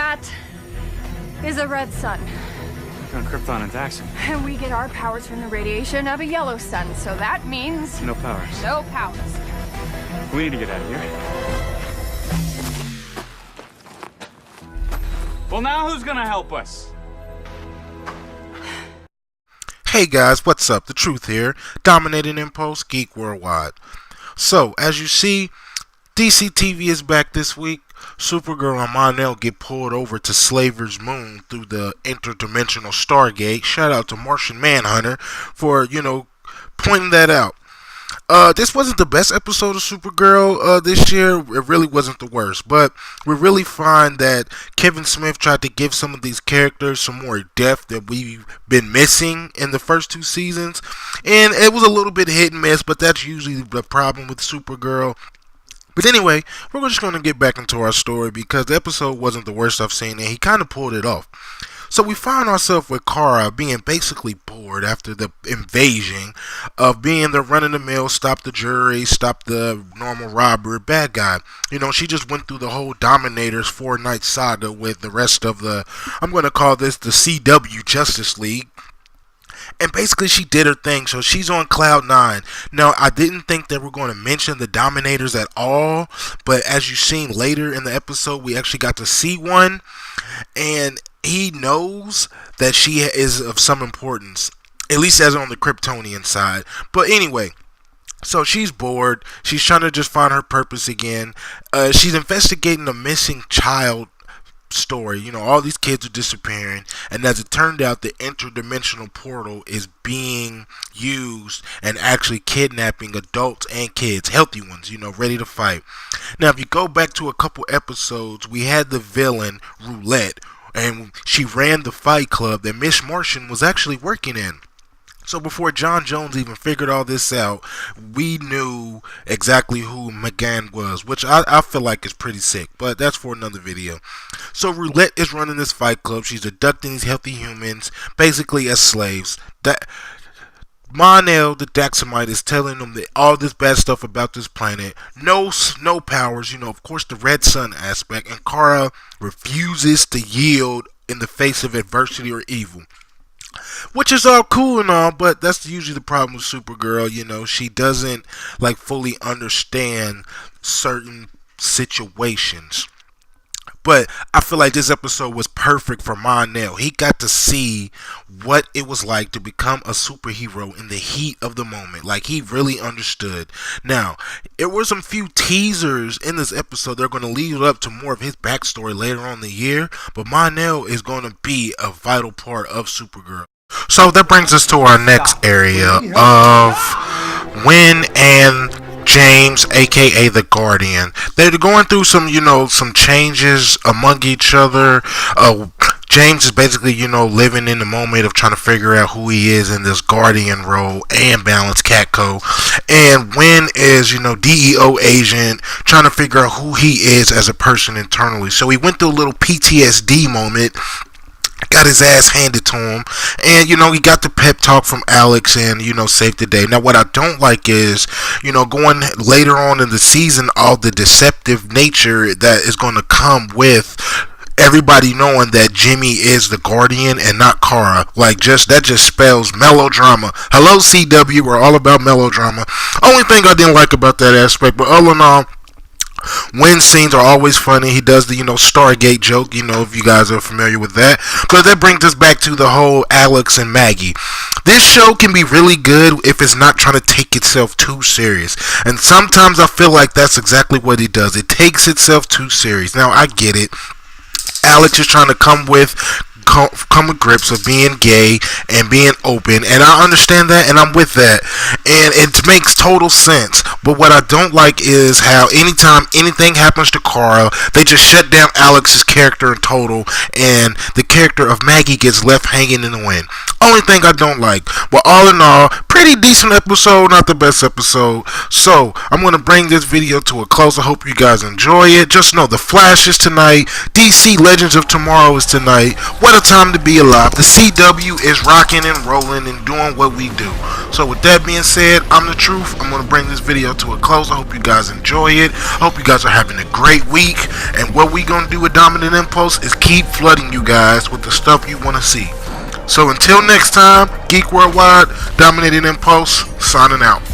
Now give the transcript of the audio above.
That is a red sun. On Krypton and Daxon. And we get our powers from the radiation of a yellow sun, so that means... No powers. No powers. We need to get out of here. Well, now who's gonna help us? Hey guys, what's up? The Truth here, Dominating Impulse, Geek Worldwide. So, as you see, DC TV is back this week. Supergirl and Mon-El get pulled over to Slaver's Moon through the interdimensional Stargate. Shout out to Martian Manhunter for, pointing that out. This wasn't the best episode of Supergirl this year. It really wasn't the worst. But we really find that Kevin Smith tried to give some of these characters some more depth that we've been missing in the first two seasons. And it was a little bit hit and miss, but that's usually the problem with Supergirl. But anyway, we're just going to get back into our story because the episode wasn't the worst I've seen, and he kind of pulled it off. So we find ourselves with Kara being basically bored after the invasion of being the run-of-the-mill, stop the jury, stop the normal robber, bad guy. She just went through the whole Dominators 4-night saga with the rest of the, I'm going to call this the CW Justice League. And basically she did her thing, so she's on cloud 9. Now, I didn't think they were going to mention the Dominators at all, but as you've seen later in the episode, we actually got to see one, and he knows that she is of some importance, at least as on the Kryptonian side. But anyway, so she's bored, she's trying to just find her purpose again. She's investigating a missing child story. All these kids are disappearing, and as it turned out, the interdimensional portal is being used and actually kidnapping adults and kids, healthy ones, ready to fight. Now, if you go back to a couple episodes, we had the villain Roulette, and she ran the fight club that Miss Martian was actually working in. So before John Jones even figured all this out, we knew exactly who McGann was, which I feel like is pretty sick, but that's for another video. So Roulette is running this fight club. She's abducting these healthy humans, basically as slaves. That Mon-El, the Daxamite, is telling them that all this bad stuff about this planet. No powers, of course the red sun aspect, and Kara refuses to yield in the face of adversity or evil. Which is all cool and all, but that's usually the problem with Supergirl. She doesn't fully understand certain situations. But I feel like this episode was perfect for Mon-El. He got to see what it was like to become a superhero in the heat of the moment. He really understood. Now, there were some few teasers in this episode. They're going to lead up to more of his backstory later on in the year. But Mon-El is going to be a vital part of Supergirl. So that brings us to our next area of Wynn and James, aka the Guardian. They're going through some, some changes among each other. James is basically, living in the moment of trying to figure out who he is in this Guardian role and balance Catco. And Wynn is, DEO agent trying to figure out who he is as a person internally. So he went through a little PTSD moment. Got his ass handed to him, and he got the pep talk from Alex and saved the day. Now what I don't like is going later on in the season, all the deceptive nature that is going to come with everybody knowing that Jimmy is the Guardian and not Kara. That just spells melodrama. Hello CW, we're all about melodrama. Only thing I didn't like about that aspect, but all in all, Wynn's scenes are always funny. He does the, Stargate joke, if you guys are familiar with that. But that brings us back to the whole Alex and Maggie. This show can be really good if it's not trying to take itself too serious. And sometimes I feel like that's exactly what it does. It takes itself too serious. Now, I get it. Alex is trying to come with grips of being gay and being open, and I understand that, and I'm with that, and it makes total sense. But what I don't like is how anytime anything happens to Kara, they just shut down Alex's character in total, and the character of Maggie gets left hanging in the wind. Only thing I don't like. But all in all, pretty decent episode, not the best episode. So I'm going to bring this video to a close. I hope you guys enjoy it. Just know the Flash is tonight. DC Legends of Tomorrow is tonight. What a time to be alive. The CW is rocking and rolling and doing what we do. So with that being said, I'm the Truth. I'm going to bring this video video to a close. I hope you guys enjoy it. I hope you guys are having a great week. And what we gonna do with Dominant Impulse is keep flooding you guys with the stuff you want to see. So until next time, Geek Worldwide, Dominating Impulse, signing out.